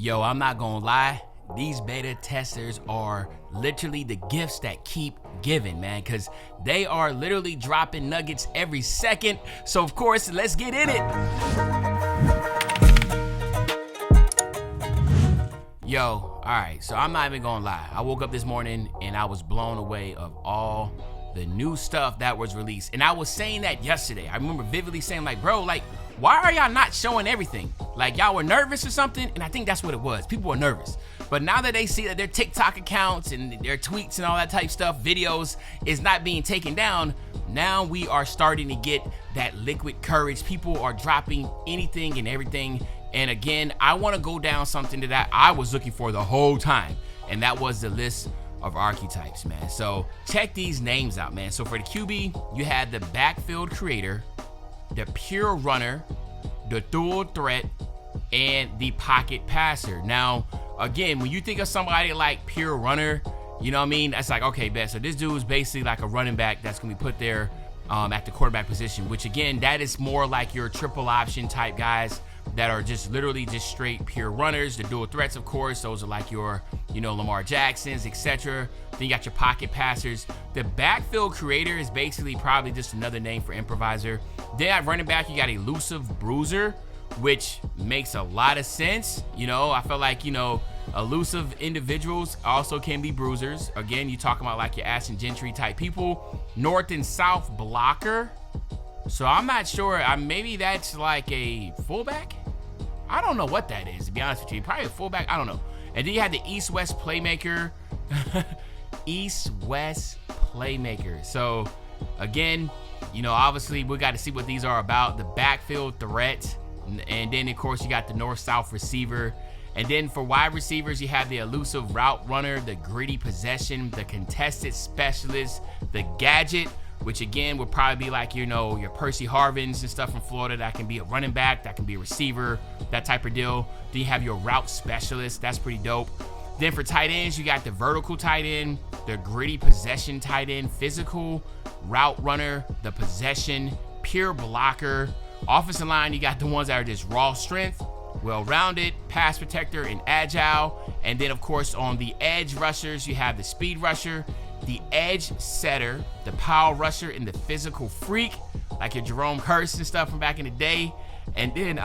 Yo, I'm not gonna lie. These beta testers are literally the gifts that keep giving, man, because they are literally dropping nuggets every second. So, of course, let's get in it. Yo, all right, so I'm not even gonna lie. I woke up this morning and I was blown away of all the new stuff that was released. And I was saying that yesterday. I remember vividly saying, like, bro, like, why are y'all not showing everything? Like, y'all were nervous or something? And I think that's what it was. People were nervous. But now that they see that their TikTok accounts and their tweets and all that type stuff, videos is not being taken down, now we are starting to get that liquid courage. People are dropping anything and everything. And again, I want to go down something that I was looking for the whole time. And that was the list of archetypes, man. So check these names out, man. So for the QB, you had the backfield creator, the pure runner, the dual threat, and the pocket passer. Now, again, when you think of somebody like pure runner, you know what I mean? That's like, okay, bet. So this dude is basically like a running back that's going to be put there at the quarterback position, which again, that is more like your triple option type guys that are just literally just straight pure runners. The dual threats, of course, those are like your, you know, Lamar Jacksons, etc. Then you got your pocket passers. The backfield creator is basically probably just another name for improviser. Then at running back, you got elusive bruiser, which makes a lot of sense. You know, I feel like, you know, elusive individuals also can be bruisers. Again, you talking about like your Ashton Gentry type people. North and south blocker. So I'm not sure. Maybe that's like a fullback. I don't know what that is, to be honest with you. Probably a fullback. I don't know. And then you had the east-west playmaker. East-west playmaker. So again, you know, obviously we got to see what these are about. The backfield threat. And then, of course, you got the north-south receiver. And then for wide receivers, you have the elusive route runner, the gritty possession, the contested specialist, the gadget, which again would probably be like, you know, your Percy Harvins and stuff from Florida. That can be a running back, that can be a receiver, that type of deal. Then you have your route specialist. That's pretty dope. Then for tight ends, you got the vertical tight end, the gritty possession tight end, physical route runner, the possession, pure blocker. Offensive line, you got the ones that are just raw strength, well-rounded, pass protector, and agile. And then, of course, on the edge rushers, you have the speed rusher, the edge setter, the power rusher, and the physical freak, like your Jerome Curse and stuff from back in the day. And then,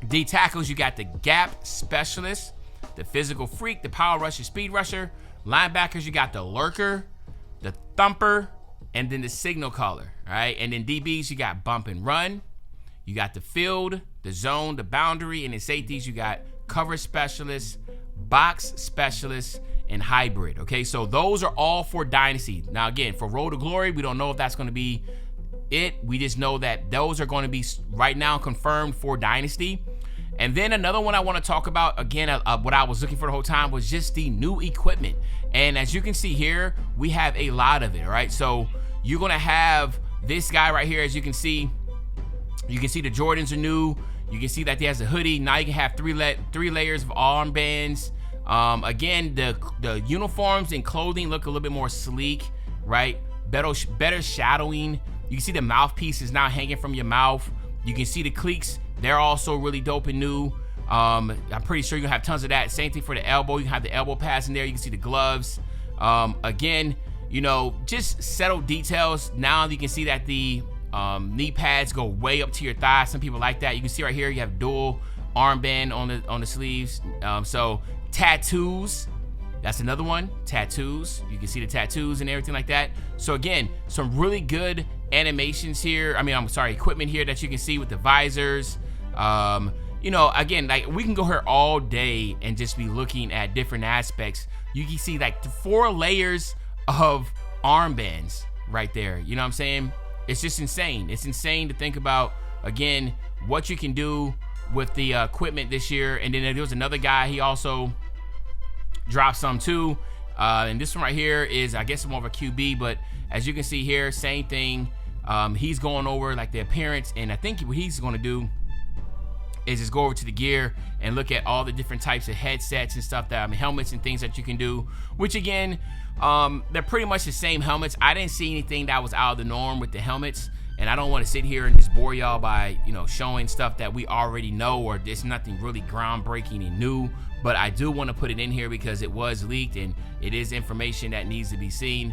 D tackles, you got the gap specialist, the physical freak, the power rusher, speed rusher. Linebackers, you got the lurker, the thumper, and then the signal caller, all right? And then DBs, you got bump and run. You got the field, the zone, the boundary, and in safeties, you got cover specialist, box specialist, and hybrid, okay? So those are all for Dynasty. Now, again, for Road to Glory, we don't know if that's going to be it. We just know that those are going to be right now confirmed for Dynasty. And then another one I want to talk about, again, what I was looking for the whole time was just the new equipment. And as you can see here, we have a lot of it, all right? So you're going to have this guy right here, as you can see. You can see the Jordans are new. You can see that he has a hoodie. Now you can have three layers of armbands. Again, the uniforms and clothing look a little bit more sleek, right? Better shadowing. You can see the mouthpiece is now hanging from your mouth. You can see the cleats. They're also really dope and new. I'm pretty sure you're gonna have tons of that. Same thing for the elbow. You can have the elbow pads in there. You can see the gloves. Again, you know, just settled details. Now you can see that the knee pads go way up to your thighs. Some people like that. You can see right here, you have dual armband on the sleeves. So tattoos, that's another one. Tattoos, you can see the tattoos and everything like that. So again, some really good animations here. Equipment here that you can see with the visors. You know, again, like we can go here all day and just be looking at different aspects. You can see like 4 layers of armbands right there. You know what I'm saying? It's just insane. It's insane to think about, again, what you can do with the equipment this year. And then there was another guy, he also dropped some too. And this one right here is, I guess, more of a QB, but as you can see here, same thing. He's going over like the appearance, and I think what he's going to do is just go over to the gear and look at all the different types of headsets and stuff helmets and things that you can do, which again, they're pretty much the same helmets. I didn't see anything that was out of the norm with the helmets. and I don't want to sit here and just bore y'all by, you know, showing stuff that we already know or there's nothing really groundbreaking and new. But I do want to put it in here because it was leaked and it is information that needs to be seen.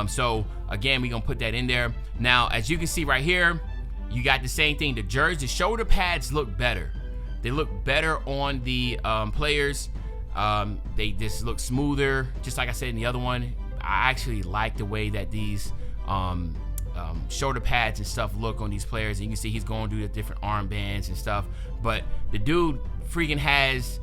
So again, we're gonna put that in there. Now, as you can see right here, you got the same thing. The jersey, the shoulder pads look better. They look better on the players. They just look smoother, just like I said in the other one. I actually like the way that these shoulder pads and stuff look on these players. And you can see he's going through the different armbands and stuff. But the dude freaking has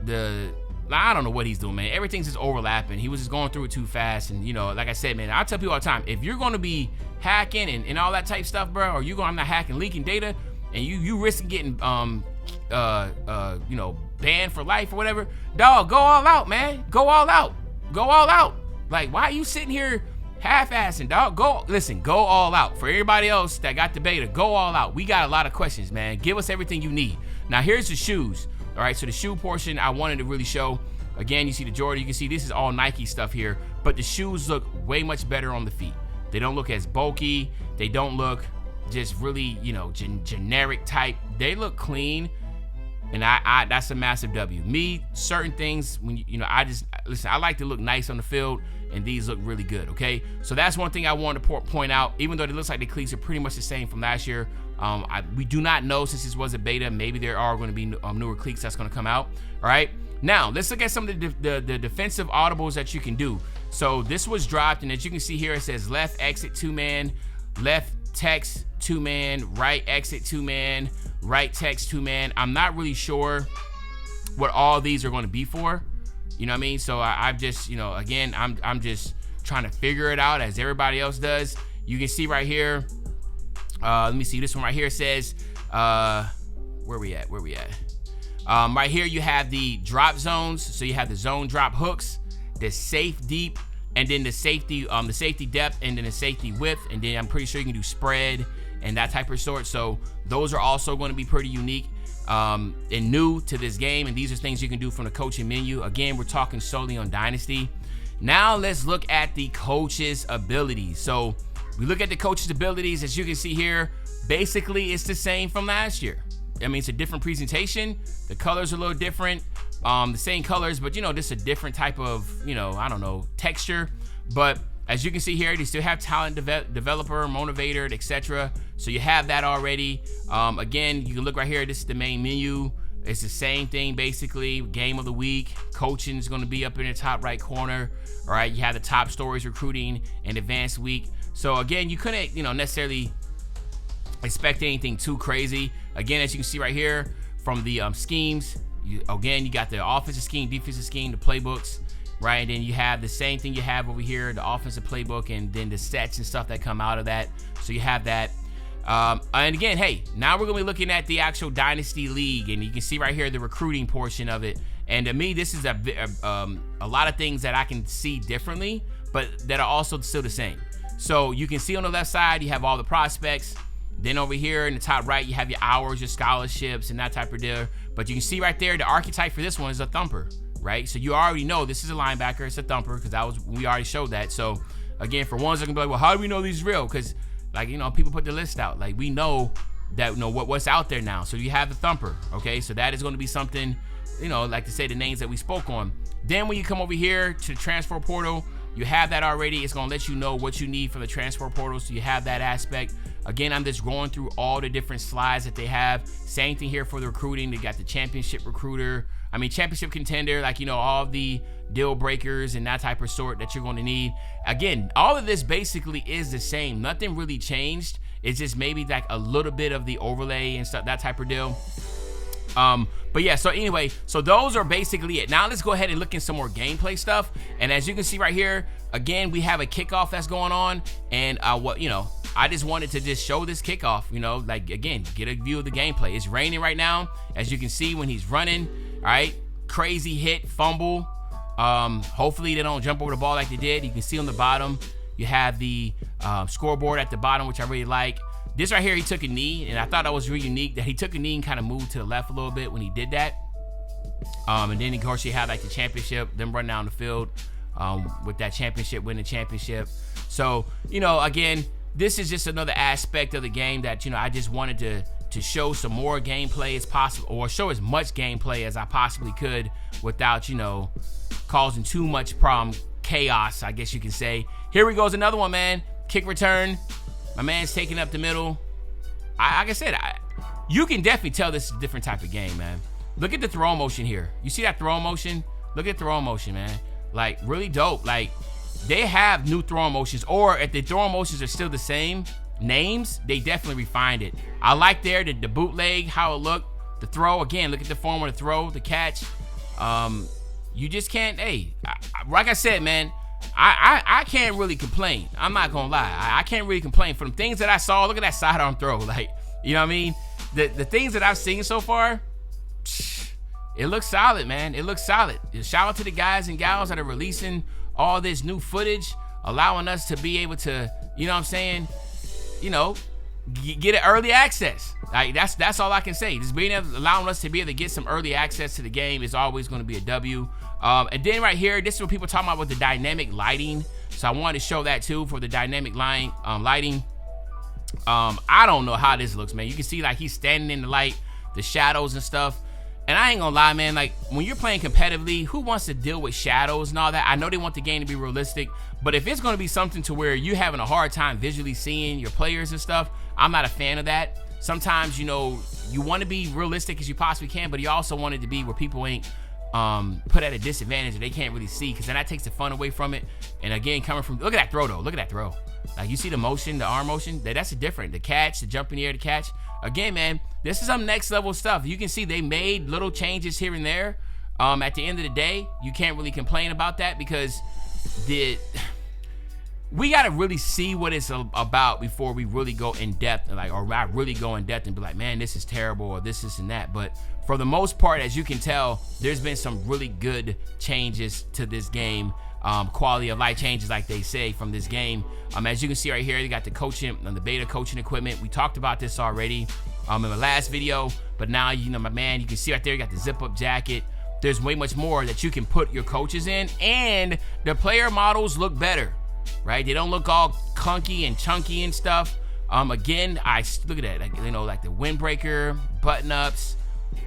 I don't know what he's doing, man. Everything's just overlapping. He was just going through it too fast. And, you know, like I said, man, I tell people all the time, if you're going to be hacking and all that type stuff, bro, or I'm not hacking, leaking data, and you risk getting, you know, banned for life or whatever, dog, go all out, man. Go all out. Go all out. Like, why are you sitting here half-assing, dog? Go all out. For everybody else that got the beta, go all out. We got a lot of questions, man. Give us everything you need. Now, here's the shoes. All right, so the shoe portion I wanted to really show. Again, you see the Jordan. You can see this is all Nike stuff here, but the shoes look way much better on the feet. They don't look as bulky. They don't look just really, you know, generic type. They look clean, and I that's a massive W. Me, certain things, when you know, listen, I like to look nice on the field, and these look really good, okay? So that's one thing I wanted to point out. Even though it looks like the cleats are pretty much the same from last year, we do not know, since this was a beta, maybe there are going to be newer cleats that's going to come out. All right, now let's look at some of the defensive audibles that you can do. So this was dropped, and as you can see here, it says left exit 2-man, left text 2-man, right exit 2-man, right text 2-man. I'm not really sure what all these are going to be for. You know what I mean? So I've just, you know, again, I'm just trying to figure it out as everybody else does. You can see right here. Let me see, this one right here says, where we at? Right here you have the drop zones. So you have the zone drop hooks, the safe deep, and then the safety depth, and then the safety width, and then I'm pretty sure you can do spread and that type of sort. So those are also going to be pretty unique and new to this game, and these are things you can do from the coaching menu. Again, we're talking solely on Dynasty. Now let's look at the coach's abilities. So we look at the coach's abilities, as you can see here, basically it's the same from last year. I mean, it's a different presentation. The colors are a little different. The same colors, but, you know, just a different type of, you know, I don't know, texture. But as you can see here, they still have talent developer, motivator, etc. So you have that already. Again, you can look right here. This is the main menu. It's the same thing, basically. Game of the week. Coaching is going to be up in the top right corner. All right, you have the top stories, recruiting, and advanced week. So again, you couldn't, you know, necessarily expect anything too crazy. Again, as you can see right here, from the schemes, you got the offensive scheme, defensive scheme, the playbooks, right? And then you have the same thing you have over here, the offensive playbook, and then the sets and stuff that come out of that. So you have that. And again, hey, now we're gonna be looking at the actual Dynasty League, and you can see right here the recruiting portion of it. And to me, this is a lot of things that I can see differently, but that are also still the same. So you can see on the left side, you have all the prospects. Then over here in the top right, you have your hours, your scholarships, and that type of deal. But you can see right there, the archetype for this one is a thumper, right? So you already know this is a linebacker, it's a thumper, because we already showed that. So again, for ones that can be like, well, how do we know these real? Because, like, you know, people put the list out. Like, we know that, you know, what's out there now. So you have the thumper, okay? So that is going to be something, you know, like to say the names that we spoke on. Then when you come over here to the transfer portal, you have that already. It's going to let you know what you need from the transfer portal, so you have that aspect. Again, I'm just going through all the different slides that they have. Same thing here for the recruiting. They got the championship recruiter. I mean, championship contender, like, you know, all of the deal breakers and that type of sort that you're going to need. Again, all of this basically is the same. Nothing really changed. It's just maybe like a little bit of the overlay and stuff, that type of deal. But yeah, so anyway, so those are basically it. Now let's go ahead and look in some more gameplay stuff. And as you can see right here, again, we have a kickoff that's going on. And I just wanted to just show this kickoff, you know, like, again, get a view of the gameplay. It's raining right now, as you can see when he's running. All right, crazy hit, fumble. Hopefully they don't jump over the ball like they did. You can see on the bottom, you have the scoreboard at the bottom, which I really like. This right here, he took a knee, and I thought that was really unique that he took a knee and kind of moved to the left a little bit when he did that. And then, of course, you had like the championship, them run down the field with that championship, winning championship. So, you know, again, this is just another aspect of the game that, you know, I just wanted to show some more gameplay as possible, or show as much gameplay as I possibly could without, you know, causing too much chaos, I guess you can say. Here we goes another one, man. Kick return. My man's taking up the middle. Like I said, you can definitely tell this is a different type of game, man. Look at the throw motion here. You see that throw motion? Look at throw motion, man. Like, really dope. Like, they have new throw motions, or if the throw motions are still the same names, they definitely refined it. I like there the bootleg, how it looked, the throw. Again, look at the form of the throw, the catch. You just can't, like I said, man, I can't really complain. I'm not gonna lie. I can't really complain for the things that I saw. Look at that sidearm throw. Like, you know what I mean? The things that I've seen so far, it looks solid, man. It looks solid. Shout out to the guys and gals that are releasing all this new footage, allowing us to be able to, you know what I'm saying, you know, get an early access. Like, that's all I can say. Just allowing us to be able to get some early access to the game is always going to be a W. And then right here, this is what people talking about with the dynamic lighting. So I wanted to show that too for the dynamic lighting. I don't know how this looks, man. You can see like he's standing in the light, the shadows and stuff. And I ain't gonna lie, man, like when you're playing competitively, who wants to deal with shadows and all that? I know they want the game to be realistic, but if it's gonna be something to where you're having a hard time visually seeing your players and stuff, I'm not a fan of that. Sometimes, you know, you want to be realistic as you possibly can, but you also want it to be where people ain't put at a disadvantage or they can't really see, because then that takes the fun away from it. And again, coming from, look at that throw though, look at that throw. Like, you see the motion, the arm motion, that's a different, the catch, the jump in the air, the catch. Again, man, this is some next level stuff. You can see they made little changes here and there. At the end of the day, you can't really complain about that, because we got to really see what it's about before we really go in depth, and or I really go in depth and be like, man, this is terrible, or this and that. But for the most part, as you can tell, there's been some really good changes to this game. Quality of life changes, like they say, from this game. As you can see right here, you got the coaching and the beta coaching equipment. We talked about this already in the last video, but now, you know, my man, you can see right there, you got the zip up jacket. There's way much more that you can put your coaches in, and the player models look better, right? They don't look all clunky and chunky and stuff. Again, I look at that, like, you know, like the windbreaker, button ups,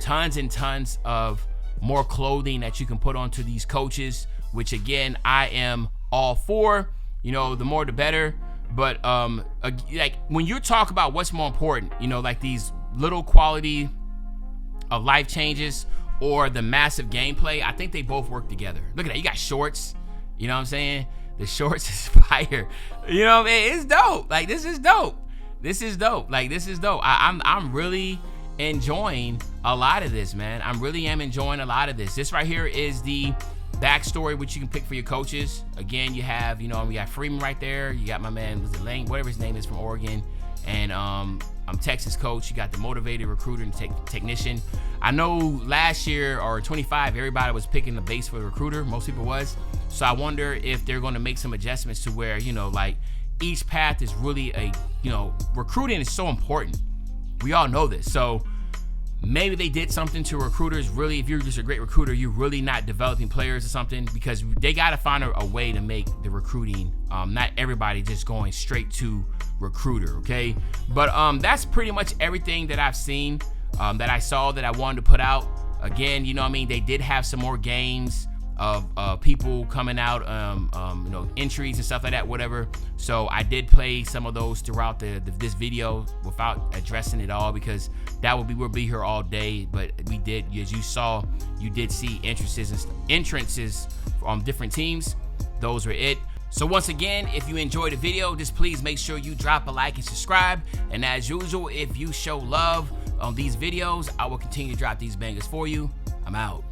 tons and tons of more clothing that you can put onto these coaches, which again, I am all for. You know, the more the better. But like when you talk about what's more important, you know, like these little quality of life changes or the massive gameplay, I think they both work together. Look at that, you got shorts, you know what I'm saying? The shorts is fire. You know what I mean? It's dope. Like, this is dope. This is dope. Like, this is dope. I'm really enjoying a lot of this, man. I really am enjoying a lot of this. This right here is the backstory, which you can pick for your coaches. Again, you have, you know, we got Freeman right there. You got my man, was it Lane, whatever his name is, from Oregon. And I'm Texas coach. You got the motivated recruiter and technician. I know last year or 25, everybody was picking the base for the recruiter. Most people was. So I wonder if they're going to make some adjustments to where, you know, like each path is really you know, recruiting is so important. We all know this. So maybe they did something to recruiters. Really, if you're just a great recruiter, you're really not developing players or something, because they got to find a way to make the recruiting, not everybody just going straight to recruiter, okay? But that's pretty much everything that I've seen, that I saw, that I wanted to put out. Again, you know what I mean, they did have some more games of people coming out, you know, entries and stuff like that, whatever. So I did play some of those throughout this video without addressing it all, because that we'll be here all day. But we did, as you saw, you did see entrances from different teams. Those were it. So once again, if you enjoyed the video, just please make sure you drop a like and subscribe. And as usual, if you show love on these videos, I will continue to drop these bangers for you. I'm out.